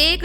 1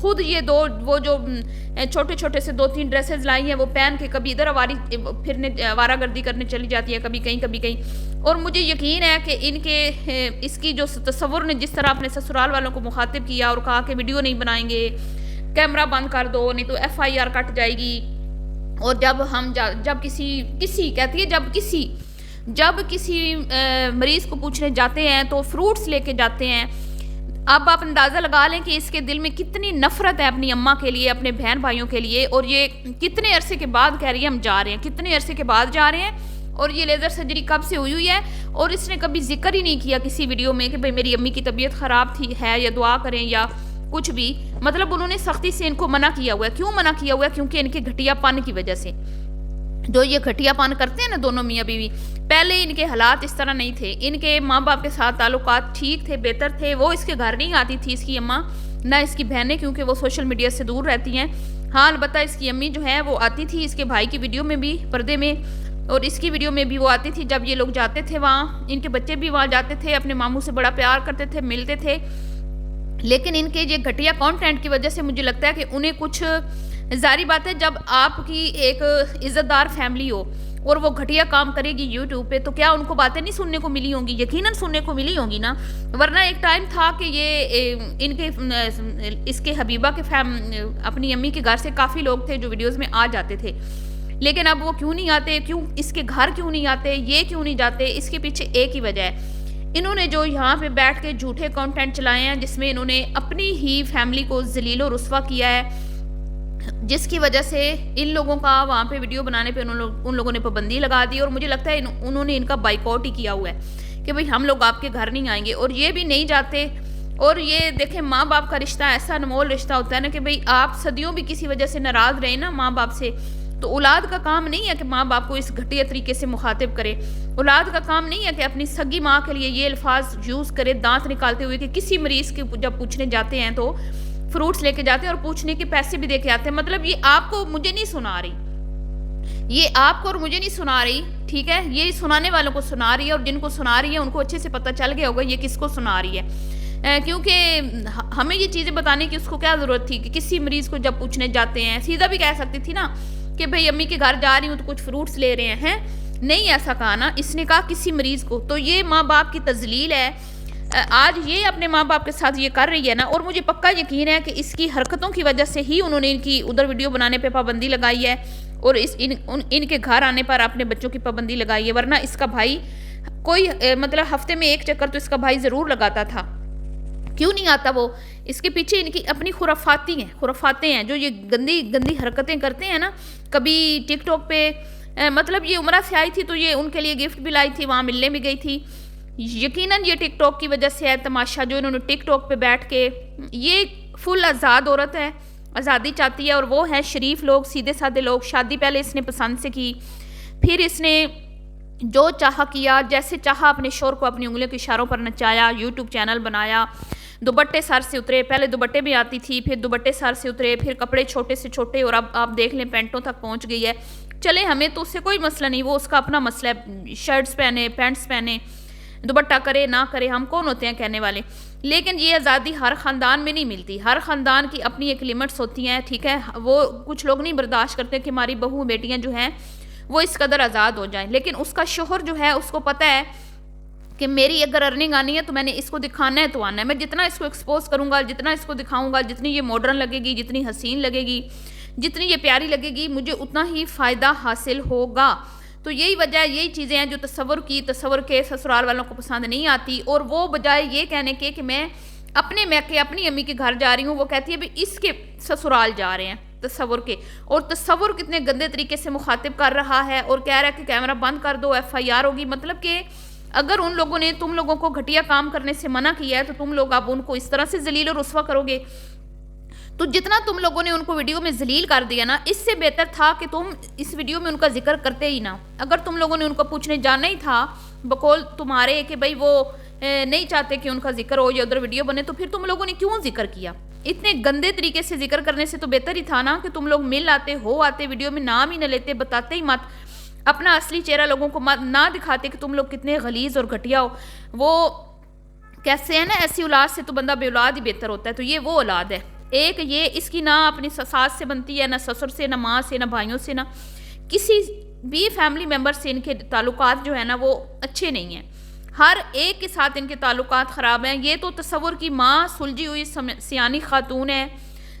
خود یہ وہ جو چھوٹے چھوٹے سے 2-3 ڈریسز لائی ہیں وہ پہن کے کبھی ادھر پھرنے آوارہ گردی کرنے چلی جاتی ہے، کبھی کہیں. اور مجھے یقین ہے کہ ان کے اس کی جو تصور نے جس طرح اپنے سسرال والوں کو مخاطب کیا اور کہا کہ ویڈیو نہیں بنائیں گے، کیمرہ بند کر دو نہیں تو FIR کٹ جائے گی. اور جب کسی مریض کو پوچھنے جاتے ہیں تو فروٹس لے کے جاتے ہیں. اب آپ اندازہ لگا لیں کہ اس کے دل میں کتنی نفرت ہے اپنی اماں کے لیے، اپنے بہن بھائیوں کے لیے. اور یہ کتنے عرصے کے بعد کہہ رہی ہے ہم جا رہے ہیں، کتنے عرصے کے بعد جا رہے ہیں. اور یہ لیزر سرجری کب سے ہوئی ہے، اور اس نے کبھی ذکر ہی نہیں کیا کسی ویڈیو میں کہ بھئی میری امی کی طبیعت خراب ہے یا دعا کریں یا کچھ بھی. مطلب انہوں نے سختی سے ان کو منع کیا ہوا ہے. کیوں منع کیا ہوا ہے؟ کیونکہ ان کے گھٹیا پن کی وجہ سے. جو یہ گھٹیا پن کرتے ہیں نا دونوں میاں بیوی، پہلے ان کے حالات اس طرح نہیں تھے. ان کے ماں باپ کے ساتھ تعلقات ٹھیک تھے، بہتر تھے. وہ اس کے گھر نہیں آتی تھی اس کی اماں، نہ اس کی بہنیں، کیونکہ وہ سوشل میڈیا سے دور رہتی ہیں. ہاں البتہ اس کی امی جو ہے وہ آتی تھی اس کے بھائی کی ویڈیو میں بھی پردے میں، اور اس کی ویڈیو میں بھی وہ آتی تھی جب یہ لوگ جاتے تھے وہاں. ان کے بچے بھی وہاں جاتے تھے، اپنے ماموں سے بڑا پیار کرتے تھے، ملتے تھے. لیکن ان کے یہ گھٹیا کانٹینٹ کی وجہ سے مجھے لگتا ہے کہ انہیں کچھ، ظاہری بات ہے جب آپ کی ایک عزت دار فیملی ہو اور وہ گھٹیا کام کرے گی یوٹیوب پہ تو کیا ان کو باتیں نہیں سننے کو ملی ہوں گی؟ یقیناً سننے کو ملی ہوں گی نا. ورنہ ایک ٹائم تھا کہ یہ ان کے اس کے حبیبہ کے اپنی امی کے گھر سے کافی لوگ تھے جو ویڈیوز میں آ جاتے تھے. لیکن اب وہ کیوں نہیں آتے؟ کیوں اس کے گھر کیوں نہیں آتے؟ یہ کیوں نہیں جاتے؟ اس کے پیچھے ایک ہی وجہ ہے. انہوں نے جو یہاں پہ بیٹھ کے جھوٹے کانٹینٹ چلائے ہیں جس میں انہوں نے اپنی ہی فیملی کو ذلیل و رسوا کیا ہے، جس کی وجہ سے ان لوگوں کا وہاں پہ ویڈیو بنانے پہ ان لوگوں نے پابندی لگا دی. اور مجھے لگتا ہے انہوں نے ان کا بائیکاٹ ہی کیا ہوا ہے کہ بھئی ہم لوگ آپ کے گھر نہیں آئیں گے. اور یہ بھی نہیں جاتے. اور یہ دیکھیں ماں باپ کا رشتہ ایسا انمول رشتہ ہوتا ہے نا کہ بھئی آپ صدیوں بھی کسی وجہ سے ناراض رہے نا ماں باپ سے، تو اولاد کا کام نہیں ہے کہ ماں باپ کو اس گھٹیا طریقے سے مخاطب کرے. اولاد کا کام نہیں ہے کہ اپنی سگی ماں کے لیے یہ الفاظ یوز کرے دانت نکالتے ہوئے کہ کسی مریض کے جب پوچھنے جاتے ہیں تو فروٹس لے کے جاتے ہیں اور پوچھنے کے پیسے بھی دے کے آتے ہیں. مطلب یہ آپ کو مجھے نہیں سنا رہی، یہ آپ کو اور مجھے نہیں سنا رہی، ٹھیک ہے، یہ سنانے والوں کو سنا رہی ہے. اور جن کو سنا رہی ہے ان کو اچھے سے پتہ چل گیا ہوگا یہ کس کو سنا رہی ہے. کیونکہ ہمیں یہ چیزیں بتانے کی اس کو کیا ضرورت تھی کہ کسی مریض کو جب پوچھنے جاتے ہیں سیدھا بھی کہہ سکتی تھی نا کہ بھئی امی کے گھر جا رہی ہوں تو کچھ فروٹس لے رہے ہیں. نہیں ایسا کہا نا، اس نے کہا کسی مریض کو. تو یہ ماں باپ کی تذلیل ہے. آج یہ اپنے ماں باپ کے ساتھ یہ کر رہی ہے نا، اور مجھے پکا یقین ہے کہ اس کی حرکتوں کی وجہ سے ہی انہوں نے ان کی ادھر ویڈیو بنانے پہ پابندی لگائی ہے اور ان کے گھر آنے پر اپنے بچوں کی پابندی لگائی ہے. ورنہ اس کا بھائی کوئی مطلب ہفتے میں ایک چکر تو اس کا بھائی ضرور لگاتا تھا. کیوں نہیں آتا وہ؟ اس کے پیچھے ان کی اپنی خرافاتیں ہیں جو یہ گندی حرکتیں کرتے ہیں نا. کبھی ٹک ٹاک پہ مطلب یہ عمرہ سے آئی تھی تو یہ ان کے لیے گفٹ بھی لائی تھی، وہاں ملنے بھی گئی تھی. یقیناً یہ ٹک ٹاک کی وجہ سے ہے تماشا جو انہوں نے ٹک ٹاک پہ بیٹھ کے، یہ فل آزاد عورت ہے، آزادی چاہتی ہے. اور وہ ہے شریف لوگ، سیدھے سادھے لوگ. شادی پہلے اس نے پسند سے کی، پھر اس نے جو چاہا کیا، جیسے چاہا اپنے شوہر کو اپنی انگلیوں کے اشاروں پر نچایا، یوٹیوب چینل بنایا، دوپٹے سر سے اترے. پہلے دوپٹے بھی آتی تھی، پھر دوپٹے سر سے اترے، پھر کپڑے چھوٹے سے چھوٹے، اور اب آپ دیکھ لیں پینٹوں تک پہنچ گئی ہے. چلے ہمیں تو اس سے کوئی مسئلہ نہیں، وہ اس کا اپنا مسئلہ ہے. شرٹس پہنے، پینٹس پہنے، دوپٹہ کرے نہ کرے، ہم کون ہوتے ہیں کہنے والے. لیکن یہ آزادی ہر خاندان میں نہیں ملتی. ہر خاندان کی اپنی ایک لیمٹس ہوتی ہیں، ٹھیک ہے. وہ کچھ لوگ نہیں برداشت کرتے کہ ہماری بہو بیٹیاں جو ہیں وہ اس قدر آزاد ہو جائیں. لیکن اس کا شوہر جو ہے اس کو پتہ ہے کہ میری اگر ارننگ آنی ہے تو میں نے اس کو دکھانا ہے تو آنا ہے. میں جتنا اس کو ایکسپوز کروں گا، جتنا اس کو دکھاؤں گا، جتنی یہ ماڈرن لگے گی، جتنی حسین لگے گی، جتنی یہ پیاری لگے گی، مجھے اتنا ہی فائدہ حاصل ہوگا. تو یہی وجہ، یہی چیزیں ہیں جو تصور کے سسرال والوں کو پسند نہیں آتی. اور وہ بجائے یہ کہنے کے کہ میں اپنی امی کے گھر جا رہی ہوں، وہ کہتی ہے بھی اس کے سسرال جا رہے ہیں تصور کے. اور تصور کتنے گندے طریقے سے مخاطب کر رہا ہے اور کہہ رہا ہے کہ کیمرہ بند کر دو، FIR ہوگی. مطلب کہ اگر ان لوگوں نے تم لوگوں کو گھٹیا کام کرنے سے منع کیا ہے تو تم لوگ اب ان کو اس طرح سے ذلیل و رسوا کرو گے. تو جتنا تم لوگوں نے ان کو ویڈیو میں ذلیل کر دیا نا، اس سے بہتر تھا کہ تم اس ویڈیو میں ان کا ذکر کرتے ہی نہ. اگر تم لوگوں نے ان کو پوچھنے جانا ہی تھا بقول تمہارے کہ بھئی وہ نہیں چاہتے کہ ان کا ذکر ہو یا ادھر ویڈیو بنے، تو پھر تم لوگوں نے کیوں ذکر کیا؟ اتنے گندے طریقے سے ذکر کرنے سے تو بہتر ہی تھا نا کہ تم لوگ مل آتے ویڈیو میں نام ہی نہ لیتے، بتاتے ہی مت، اپنا اصلی چہرہ لوگوں کو نہ دکھاتے کہ تم لوگ کتنے غلیظ اور گھٹیا ہو. وہ کیسے ہے نا، ایسی اولاد سے تو بندہ بے اولاد ہی بہتر ہوتا ہے. تو یہ وہ اولاد ہے ایک یہ اس کی نہ اپنی ساس سے بنتی ہے، نہ سسر سے، نہ ماں سے، نہ بھائیوں سے، نہ کسی بھی فیملی ممبر سے ان کے تعلقات جو ہے نا وہ اچھے نہیں ہیں، ہر ایک کے ساتھ ان کے تعلقات خراب ہیں. یہ تو تصور کی ماں سلجھی ہوئی سیانی خاتون ہے،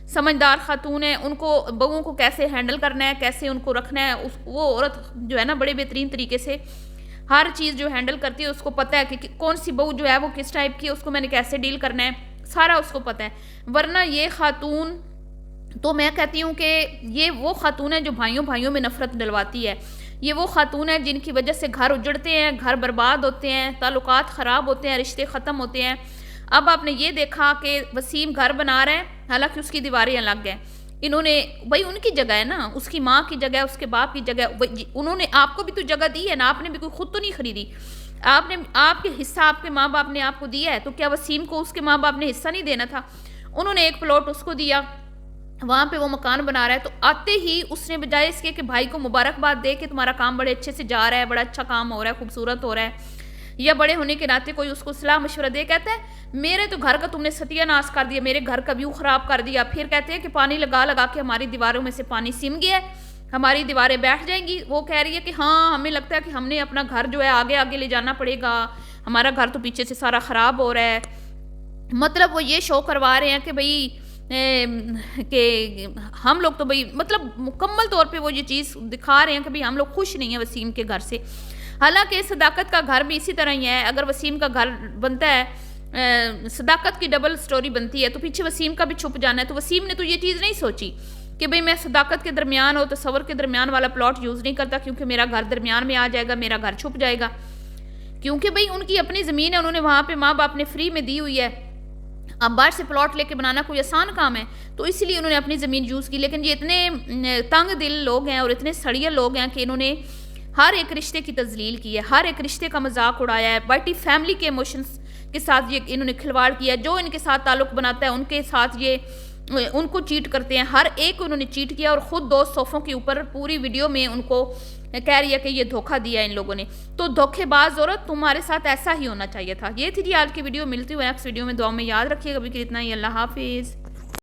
سمجھدار خاتون ہے، ان کو بہوؤں کو کیسے ہینڈل کرنا ہے، کیسے ان کو رکھنا ہے، وہ عورت جو ہے نا بڑے بہترین طریقے سے ہر چیز جو ہینڈل کرتی ہے، اس کو پتہ ہے کہ کون سی بہو جو ہے وہ کس ٹائپ کی ہے، اس کو میں نے کیسے ڈیل کرنا ہے، سارا اس کو پتہ ہے. ورنہ یہ خاتون تو میں کہتی ہوں کہ یہ وہ خاتون ہے جو بھائیوں میں نفرت ڈلواتی ہے. یہ وہ خاتون ہے جن کی وجہ سے گھر اجڑتے ہیں، گھر برباد ہوتے ہیں، تعلقات خراب ہوتے ہیں، رشتے ختم ہوتے ہیں. اب آپ نے یہ دیکھا کہ وسیم گھر بنا رہا ہے، حالانکہ اس کی دیواریں الگ ہیں. انہوں نے بھائی ان کی جگہ ہے نا، اس کی ماں کی جگہ ہے، اس کے باپ کی جگہ ہے، انہوں نے آپ کو بھی تو جگہ دی ہے نا، آپ نے بھی کوئی خود تو نہیں خریدی. آپ کے حصہ آپ کے ماں باپ نے آپ کو دیا ہے، تو کیا وسیم کو اس کے ماں باپ نے حصہ نہیں دینا تھا؟ انہوں نے ایک پلاٹ اس کو دیا، وہاں پہ وہ مکان بنا رہا ہے. تو آتے ہی اس نے بجائے اس کے کہ بھائی کو مبارکباد دے کہ تمہارا کام بڑے اچھے سے جا رہا ہے، بڑا اچھا کام ہو رہا ہے، خوبصورت ہو رہا ہے، یا بڑے ہونے کے ناطے کوئی اس کو صلاح مشورہ دے، کہتا ہے میرے تو گھر کا تم نے ستیہ ناش کر دیا، میرے گھر کا ویو خراب کر دیا. پھر کہتے ہیں کہ پانی لگا کے ہماری دیواروں میں سے پانی سم گیا ہے، ہماری دیواریں بیٹھ جائیں گی. وہ کہہ رہی ہے کہ ہاں ہمیں لگتا ہے کہ ہم نے اپنا گھر جو ہے آگے لے جانا پڑے گا، ہمارا گھر تو پیچھے سے سارا خراب ہو رہا ہے. مطلب وہ یہ شو کروا رہے ہیں کہ بھئی کہ ہم لوگ تو بھئی مطلب مکمل طور پہ وہ یہ چیز دکھا رہے ہیں کہ بھئی ہم لوگ خوش نہیں ہیں وسیم کے گھر سے. حالانکہ صداقت کا گھر بھی اسی طرح ہی ہے. اگر وسیم کا گھر بنتا ہے، صداقت کی ڈبل سٹوری بنتی ہے، تو پیچھے وسیم کا بھی چھپ جانا ہے. تو وسیم نے تو یہ چیز نہیں سوچی کہ بھئی میں صداقت کے درمیان اور تصور کے درمیان والا پلاٹ یوز نہیں کرتا، کیونکہ میرا گھر درمیان میں آ جائے گا، میرا گھر چھپ جائے گا. کیونکہ بھئی ان کی اپنی زمین ہے، انہوں نے وہاں پہ ماں باپ نے فری میں دی ہوئی ہے. اب باہر سے پلاٹ لے کے بنانا کوئی آسان کام ہے، تو اس لیے انہوں نے اپنی زمین یوز کی. لیکن یہ اتنے تنگ دل لوگ ہیں اور اتنے سڑیے لوگ ہیں کہ انہوں نے ہر ایک رشتے کی تذلیل کی ہے، ہر ایک رشتے کا مذاق اڑایا ہے. باٹی فیملی کے ایموشنز کے ساتھ یہ انہوں نے کھلواڑ کیا ہے. جو ان کے ساتھ تعلق بناتا ہے ان کے ساتھ یہ ان کو چیٹ کرتے ہیں. ہر ایک کو انہوں نے چیٹ کیا، اور خود 2 صوفوں کے اوپر پوری ویڈیو میں ان کو کہہ رہی ہے کہ یہ دھوکہ دیا ہے ان لوگوں نے. تو دھوکے باز عورت، تمہارے ساتھ ایسا ہی ہونا چاہیے تھا. یہ تھی جی آج کی ویڈیو. ملتی ہوئے نیکسٹ ویڈیو میں. دعا میں یاد رکھیے گا. ابھی کے اتنا ہی. اللہ حافظ.